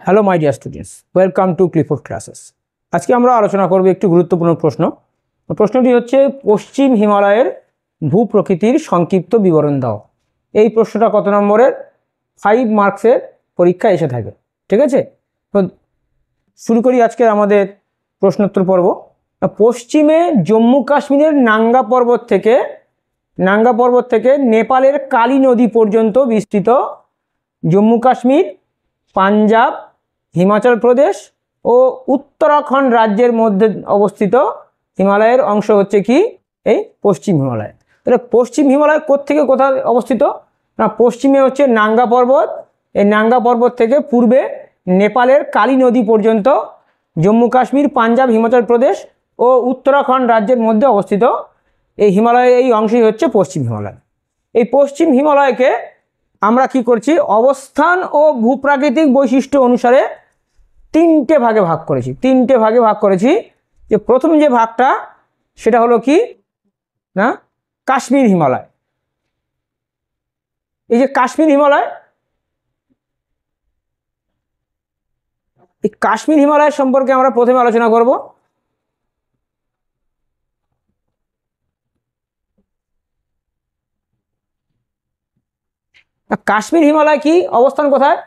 Hello my dear students, welcome to Clifford classes. আজকে আমরা আলোচনা করব একটি গুরুত্বপূর্ণ প্রশ্ন। প্রশ্নটি হচ্ছে, পশ্চিম হিমালয়ের ভূপ্রকৃতির সংক্ষিপ্ত বিবরণ দাও। এই প্রশ্নটা কত নম্বরের? 5 মার্কসের পরীক্ষা এসে থাকে। ঠিক আছে, তো শুরু করি আজকে আমাদের প্রশ্নোত্তর পর্ব। পশ্চিমে জম্মু কাশ্মীরের নাঙ্গা পর্বত থেকে নেপালের কালী নদী পর্যন্ত বিস্তৃত জম্মু কাশ্মীর, পাঞ্জাব, হিমাচল প্রদেশ ও উত্তরাখণ্ড রাজ্যের মধ্যে অবস্থিত হিমালয়ের অংশ হচ্ছে কি এই পশ্চিম হিমালয়। তাহলে পশ্চিম হিমালয় কোত্থেকে কোথায় অবস্থিত? না, পশ্চিমে হচ্ছে নাঙ্গা পর্বত। এই নাঙ্গা পর্বত থেকে পূর্বে নেপালের কালী নদী পর্যন্ত জম্মু কাশ্মীর, পাঞ্জাব, হিমাচল প্রদেশ ও উত্তরাখণ্ড রাজ্যের মধ্যে অবস্থিত এই হিমালয়ের এই অংশই হচ্ছে পশ্চিম হিমালয়। এই পশ্চিম হিমালয়কে আমরা কি করছি, অবস্থান ও ভূপ্রাকৃতিক বৈশিষ্ট্য অনুসারে তিনটে ভাগে ভাগ করেছি। যে প্রথম যে ভাগটা সেটা হলো কি না, কাশ্মীর হিমালয়। এই যে কাশ্মীর হিমালয়, এই কাশ্মীর হিমালয় সম্পর্কে আমরা প্রথমে আলোচনা করব। কাশ্মীর হিমালয় কি অবস্থান কোথায়?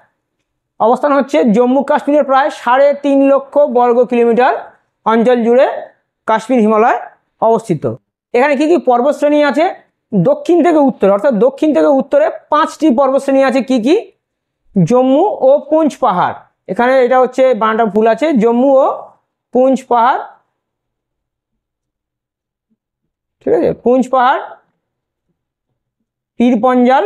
অবস্থান হচ্ছে জম্মু কাশ্মীরের প্রায় 3.5 লক্ষ বর্গ কিলোমিটার অঞ্চল জুড়ে কাশ্মীর হিমালয় অবস্থিত। এখানে কি কি পর্বতশ্রেণী আছে? দক্ষিণ থেকে উত্তরে, অর্থাৎ দক্ষিণ থেকে উত্তরে 5টি পর্বতশ্রেণী আছে। কি কি? জম্মু ও পুঞ্চ পাহাড়। এখানে এটা হচ্ছে বানানটা ভুল আছে, জম্মু ও পুঞ্চ পাহাড়। ঠিক আছে, পুঞ্চ পাহাড়, পীর পঞ্জাল,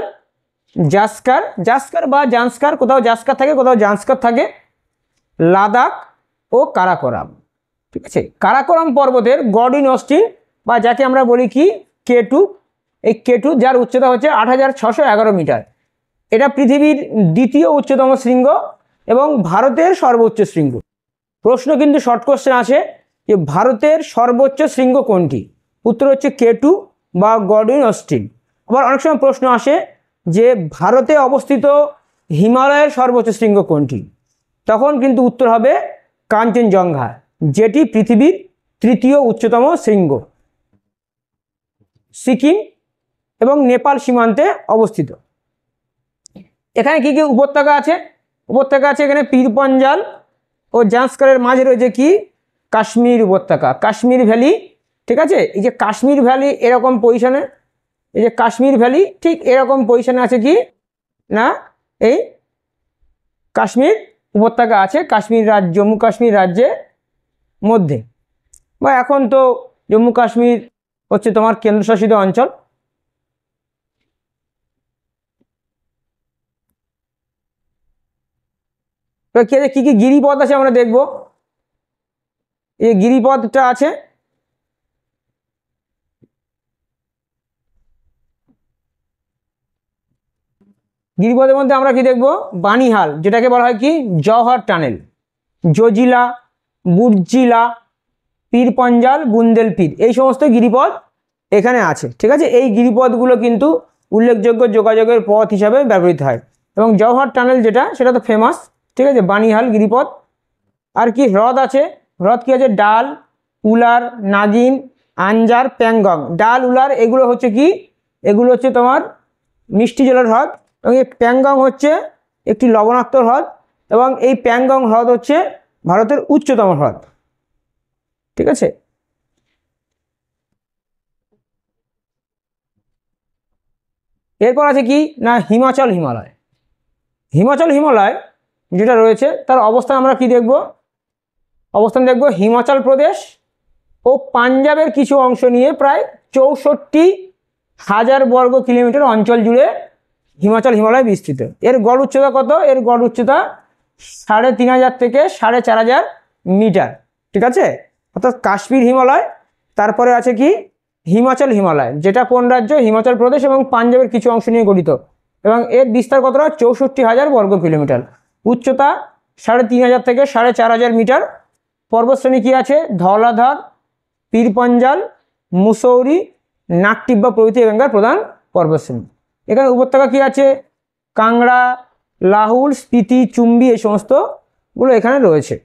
জাস্কার বা জান্সকার, কোথাও জাস্কার থাকে কোথাও জান্সকার থাকে, লাদাখ ও কারাকোরাম। ঠিক আছে, কারাকোরাম পর্বতের গডিন অস্টিন বা যাকে আমরা বলি কি K2, এই K2 যার উচ্চতা হচ্ছে 8611 মিটার। এটা পৃথিবীর দ্বিতীয় উচ্চতম শৃঙ্গ এবং ভারতের সর্বোচ্চ শৃঙ্গ। প্রশ্ন কিন্তু শর্ট কোশ্চেন আসে যে ভারতের সর্বোচ্চ শৃঙ্গ কোনটি? উত্তর হচ্ছে K2 বা গডিন অস্টিন। আবার অনেক সময় প্রশ্ন আসে যে ভারতে অবস্থিত হিমালয়ের সর্বোচ্চ শৃঙ্গ কোনটি? তখন কিন্তু উত্তর হবে কাঞ্চনজঙ্ঘা, যেটি পৃথিবীর তৃতীয় উচ্চতম শৃঙ্গ, সিকিম এবং নেপাল সীমান্তে অবস্থিত। এখানে কি কি উপত্যকা আছে? এখানে পীর পঞ্জাল ও জান্সকারের মাঝে রয়েছে কি কাশ্মীর উপত্যকা, কাশ্মীর ভ্যালি। ঠিক আছে, এই যে কাশ্মীর ভ্যালি এরকম পজিশনে, এই যে কাশ্মীর ভ্যালি ঠিক এরকম পজিশনে আছে কি না এই কাশ্মীর উপত্যকা আছে কাশ্মীর রাজ্য, জম্মু কাশ্মীর রাজ্যের মধ্যে। বা এখন তো জম্মু কাশ্মীর হচ্ছে তোমার কেন্দ্রশাসিত অঞ্চল। কি কি গিরিপথ আছে আমরা দেখব। এই গিরিপথটা আছে, গিরিপথের মধ্যে আমরা কি দেখব? বানিহাল, যেটাকে বলা হয় কি জওহর টানেল, জজিলা, বুর্জিলা, পীর পঞ্জাল, বুন্দেলপীর, এই সমস্ত গিরিপথ এখানে আছে। ঠিক আছে, এই গিরিপথগুলো কিন্তু উল্লেখযোগ্য যোগাযোগের পথ হিসাবে ব্যবহৃত হয় এবং জওহর টানেল যেটা সেটা তো ফেমাস। ঠিক আছে, বানিহাল গিরিপথ। আর কি হ্রদ আছে? হ্রদ কি আছে? ডাল, উলার, নাগিন, আনজার, প্যাংগং। ডাল, উলার এগুলো হচ্ছে কি, এগুলো হচ্ছে তোমার মিষ্টি জলের হ্রদ এবং এই প্যাংগং হচ্ছে একটি লবণাক্ত হ্রদ এবং এই প্যাংগং হ্রদ হচ্ছে ভারতের উচ্চতম হ্রদ। ঠিক আছে, এরপর আছে কি না হিমাচল হিমালয় যেটা রয়েছে তার অবস্থান আমরা কি দেখব? অবস্থান দেখব হিমাচল প্রদেশ ও পাঞ্জাবের কিছু অংশ নিয়ে প্রায় 64,000 বর্গ কিলোমিটার অঞ্চল জুড়ে হিমালয় বিস্তৃত। এর গড় উচ্চতা কত? এর গড় উচ্চতা 3,500 থেকে 4,500 মিটার। ঠিক আছে, অর্থাৎ কাশ্মীর হিমালয়, তারপরে আছে কি হিমাচল হিমালয়, যেটা কোন রাজ্য? হিমাচল প্রদেশ এবং পাঞ্জাবের কিছু অংশ নিয়ে গঠিত এবং এর বিস্তার কতটা? 64,000 বর্গ কিলোমিটার। উচ্চতা 3,500 থেকে 4,500 মিটার। পর্বতশ্রেণী কি আছে? ধওলাধর, পীর পঞ্জাল, মুসৌরি, নাকটিব্বা প্রভৃতি এখানকার প্রধান পর্বতশ্রেণী। এখানে উপত্যকা কি আছে? কাংড়া, লাহুল, স্পিতি, চুম্বি এই সমস্ত গুলো এখানে রয়েছে।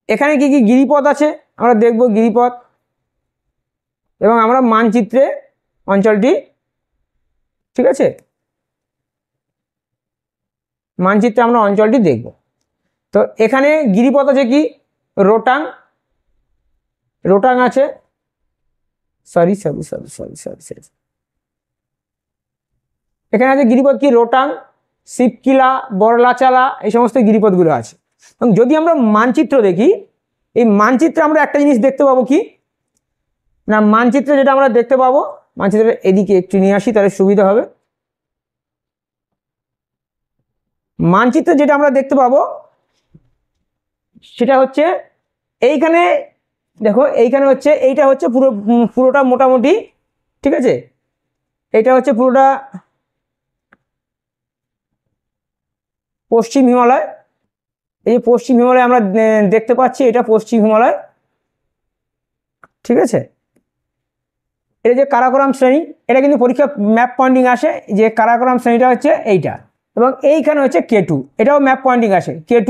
এখানে কি কি গিরিপথ আছে আমরা দেখব, গিরিপথ, এবং আমরা মানচিত্রে অঞ্চলটি, ঠিক আছে, মানচিত্রে আমরা অঞ্চলটি দেখব। তো এখানে গিরিপথ আছে কি, রোটাং, রোটাং আছে, sorry sorry sorry sorry sorry sorry এখানে আছে গিরিপথ কি, রোটাং, শিবকিলা, বড়লাচালা, এই সমস্ত গিরিপথগুলো আছে। এবং যদি আমরা মানচিত্র দেখি, এই মানচিত্রে আমরা একটা জিনিস দেখতে পাবো কি না, মানচিত্রে যেটা আমরা দেখতে পাবো, মানচিত্রের এদিকে একটু নিয়ে আসি তাহলে সুবিধা হবে। মানচিত্রে যেটা আমরা দেখতে পাবো সেটা হচ্ছে এইখানে দেখো, এইখানে হচ্ছে, এইটা হচ্ছে পুরোটা মোটামুটি, ঠিক আছে, এটা হচ্ছে পুরোটা পশ্চিম হিমালয়। এই যে পশ্চিম হিমালয় আমরা দেখতে পাচ্ছি, এটা পশ্চিম হিমালয়, ঠিক আছে। এটা যে কারাকোরাম শ্রেণী, এটা কিন্তু পরীক্ষা ম্যাপ পয়েন্টিং আসে যে কারাকোরাম শ্রেণীটা হচ্ছে এইটা, এবং এইখানে হচ্ছে K2, এটাও ম্যাপ পয়েন্টিং আসে, K2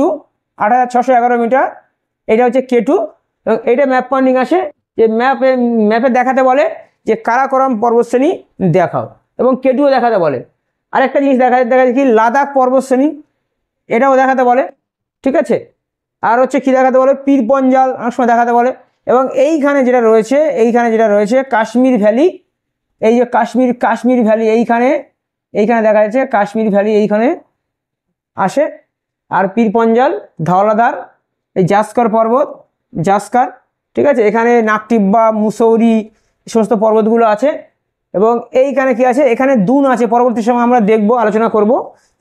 8611 মিটার, এটা হচ্ছে K2, এবং এইটা ম্যাপ পয়েন্টিং আসে যে ম্যাপে দেখাতে বলে যে কারাকোরাম পর্বতশ্রেণী দেখাও, এবং K2ও দেখাতে বলে। আরেকটা জিনিস দেখা কি, লাদাখ পর্বতশ্রেণী, এটাও দেখাতে বলে, ঠিক আছে। আর হচ্ছে কি দেখাতে বলে, পীরপঞ্জাল অনেক সময় দেখাতে বলে। এবং এইখানে যেটা রয়েছে, এইখানে যেটা রয়েছে কাশ্মীর ভ্যালি, এই যে কাশ্মীর ভ্যালি, এইখানে দেখা যাচ্ছে কাশ্মীর ভ্যালি এইখানে আসে। আর পীরপঞ্জাল, ধওলাধার, এই জাস্কার পর্বত, জাস্কার, ঠিক আছে, এখানে নাকটিব্বা, মুসৌরি, এই সমস্ত পর্বতগুলো আছে। এবং এইখানে কি আছে, এখানে দুন আছে, পরবর্তী সময় আমরা দেখব, আলোচনা করব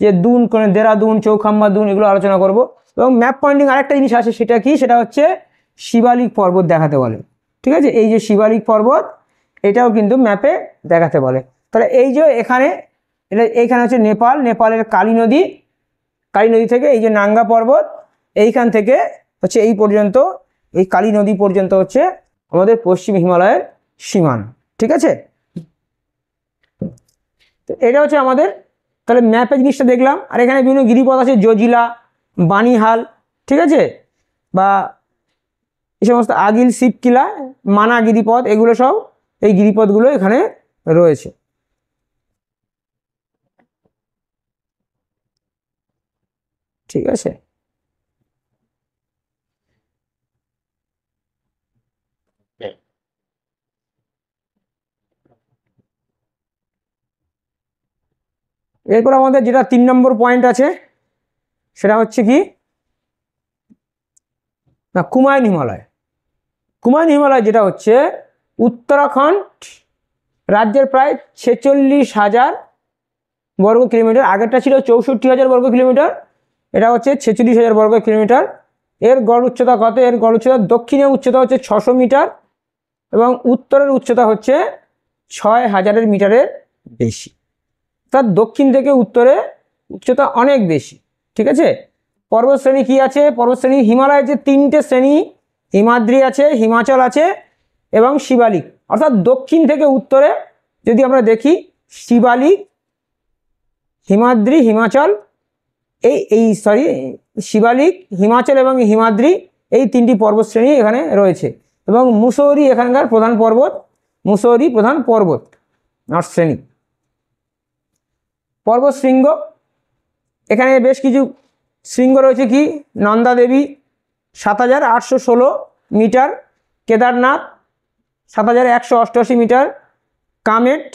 যে দুন, দেরাদুন, চৌখাম্বা দুন, এগুলো আলোচনা করব। এবং ম্যাপ পয়েন্টিং আরেকটা জিনিস আছে, সেটা কি, সেটা হচ্ছে শিবালিক পর্বত দেখাতে বলে, ঠিক আছে। এই যে শিবালিক পর্বত, এটাও কিন্তু ম্যাপে দেখাতে বলে। তাহলে এই যে এখানে, এইখানে হচ্ছে নেপালের কালী নদী থেকে এই যে নাঙ্গা পর্বত, এইখান থেকে হচ্ছে এই পর্যন্ত, এই কালী নদী পর্যন্ত হচ্ছে আমাদের পশ্চিম হিমালয়ের সীমানা, ঠিক আছে। তো এটা হচ্ছে আমাদের, তাহলে ম্যাপে জিনিসটা দেখলাম। আর এখানে বিভিন্ন গিরিপথ আছে, জজিলা, বানিহাল, ঠিক আছে, বা এই সমস্ত আগিল, শিবকিলা, মানা গিরিপথ, এগুলো সব, এই গিরিপথগুলো এখানে রয়েছে, ঠিক আছে। এরপর আমাদের যেটা 3 নম্বর পয়েন্ট আছে সেটা হচ্ছে কি না, কুমায়ুন হিমালয়। কুমায়ুন হিমালয় যেটা হচ্ছে উত্তরাখণ্ড রাজ্যের প্রায় 46,000 বর্গ কিলোমিটার, আগেরটা ছিল 64,000 বর্গ কিলোমিটার, এটা হচ্ছে 46,000 বর্গ কিলোমিটার। এর গড় উচ্চতা কত, এর গড় উচ্চতা, দক্ষিণের উচ্চতা হচ্ছে 600 মিটার, এবং উত্তরের উচ্চতা হচ্ছে 6,000 মিটারের বেশি। তার দক্ষিণ থেকে উত্তরে উচ্চতা অনেক বেশি, ঠিক আছে। পর্বতশ্রেণী কি আছে, পর্বতশ্রেণী হিমালয়ের যে 3টে শ্রেণী, হিমাদ্রি আছে, হিমাচল আছে, এবং শিবালিক, অর্থাৎ দক্ষিণ থেকে উত্তরে যদি আমরা দেখি, শিবালিক, হিমাদ্রি, হিমাচল, শিবালিক, হিমাচল এবং হিমাদ্রি, এই 3টি পর্বতশ্রেণী এখানে রয়েছে। এবং মুসৌরি এখানকার প্রধান পর্বত, মুসৌরি প্রধান পর্বত শ্রেণী। পর্বত শৃঙ্গ, এখানে বেশ কিছু শৃঙ্গ রয়েছে কি, নন্দা দেবী 7,816 মিটার, কেদারনাথ 7,188 মিটার, কামেট,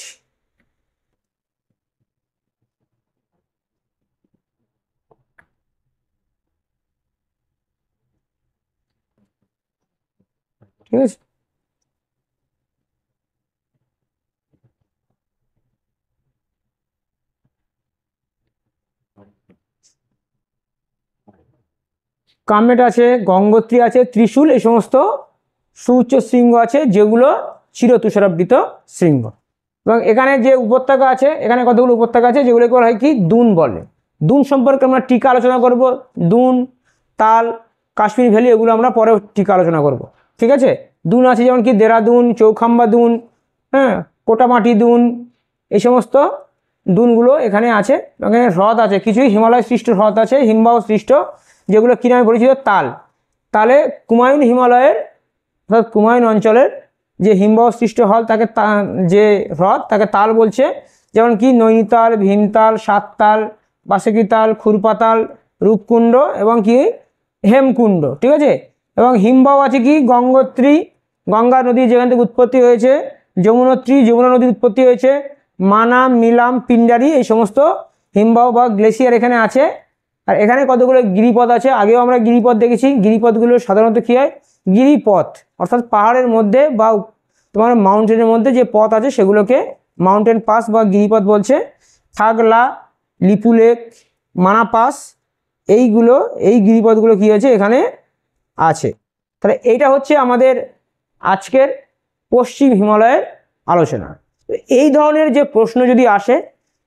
ঠিক আছে। কামেট আছে, গঙ্গোত্রী আছে, ত্রিশূল, এই সমস্ত সুউচ্চ শৃঙ্গ আছে যেগুলো চিরতুষারাবৃত শৃঙ্গ। এবং এখানে যে উপত্যকা আছে, এখানে কতগুলো উপত্যকা আছে যেগুলোকে বলা হয় কি, দুন বলে। দুন সম্পর্কে আমরা টিকা আলোচনা করব, দুন, তাল, কাশ্মীর ভ্যালি, এগুলো আমরা পরে টিকা আলোচনা করব, ঠিক আছে। দুন আছে যেমন কি দেরাদুন, চৌখাম্বা দুন, হ্যাঁ, কোটামাটি দুন, এই সমস্ত দুনগুলো এখানে আছে। এখানে হ্রদ আছে, কিছুই হিমালয় সৃষ্ট হ্রদ আছে, হিমবাহ সৃষ্ট, যেগুলো কী নামে পরিচিত? তাল। তাহলে কুমায়ুন হিমালয়ের অর্থাৎ কুমায়ুন অঞ্চলের যে হিমবাহ সৃষ্ট হ্রদ তাকে যে হ্রদ তাকে তাল বলছে। যেমন কি নৈনিতাল, ভীমতাল, সাততাল, বাসুকীতাল, খুরপাতাল, রূপকুণ্ড এবং কি হেমকুণ্ড, ঠিক আছে। এবং হিমবাহ আছে কি গঙ্গোত্রী, গঙ্গা নদী যেখান থেকে উৎপত্তি হয়েছে, যমুনোত্রী, যমুনা নদীর উৎপত্তি হয়েছে, মানাম, মিলাম, পিণ্ডারি, এই সমস্ত হিমবাহ বা গ্লেসিয়ার এখানে আছে। আর এখানে কতগুলো গিরিপথ আছে, আগেও আমরা গিরিপথ দেখেছি। গিরিপথগুলো সাধারণত কী হয়? গিরিপথ, অর্থাৎ পাহাড়ের মধ্যে বা তোমার মাউন্টেনের মধ্যে যে পথ আছে সেগুলোকে মাউন্টেন পাস বা গিরিপথ বলছে। থাগলা, লিপুলেক, মানা পাস, এই গিরিপথগুলো কী হয়েছে এখানে আছে। তাহলে এইটা হচ্ছে আমাদের আজকের পশ্চিম হিমালয়ের আলোচনা। এই ধরনের যে প্রশ্ন যদি আসে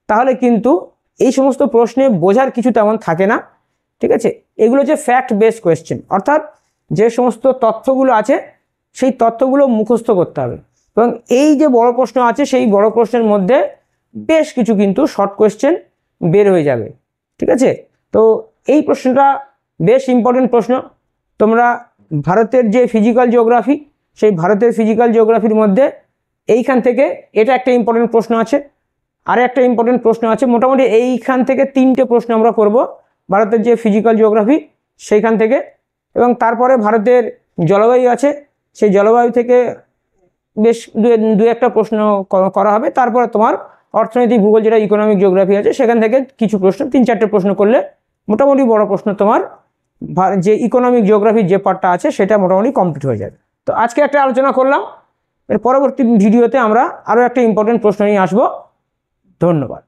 তাহলে কিন্তু এই সমস্ত প্রশ্নে বোঝার কিছু তেমন থাকে না, ঠিক আছে। এগুলো হচ্ছে ফ্যাক্ট বেসড কোয়েশ্চেন, অর্থাৎ যে সমস্ত তথ্যগুলো আছে সেই তথ্যগুলো মুখস্থ করতে হবে। এবং এই যে বড় প্রশ্ন আছে সেই বড় প্রশ্নের মধ্যে বেশ কিছু কিন্তু শর্ট কোয়েশ্চেন বের হয়ে যাবে, ঠিক আছে। তো এই প্রশ্নটা বেশ ইম্পর্টেন্ট প্রশ্ন। তোমরা ভারতের যে ফিজিক্যাল জিওগ্রাফি, সেই ভারতের ফিজিক্যাল জিওগ্রাফির মধ্যে এইখান থেকে এটা একটা ইম্পর্টেন্ট প্রশ্ন আছে, আর একটা ইম্পর্টেন্ট প্রশ্ন আছে। মোটামুটি এইখান থেকে 3টে প্রশ্ন আমরা করব ভারতের যে ফিজিক্যাল জিওগ্রাফি সেইখান থেকে। এবং তারপরে ভারতের জলবায়ু আছে, সেই জলবায়ু থেকে বেশ দু একটা প্রশ্ন করা হবে। তারপরে তোমার অর্থনৈতিক ভূগোল যেটা ইকোনমিক জিওগ্রাফি আছে সেখান থেকে কিছু প্রশ্ন, 3-4টে প্রশ্ন করলে মোটামুটি বড় প্রশ্ন তোমার যে ইকোনমিক জিওগ্রাফির যে পার্টটা আছে সেটা মোটামুটি কমপ্লিট হয়ে যাবে। তো আজকে একটা আলোচনা করলাম, এর পরবর্তী ভিডিওতে আমরা আরও একটা ইম্পর্টেন্ট প্রশ্ন নিয়ে আসবো। ধন্যবাদ।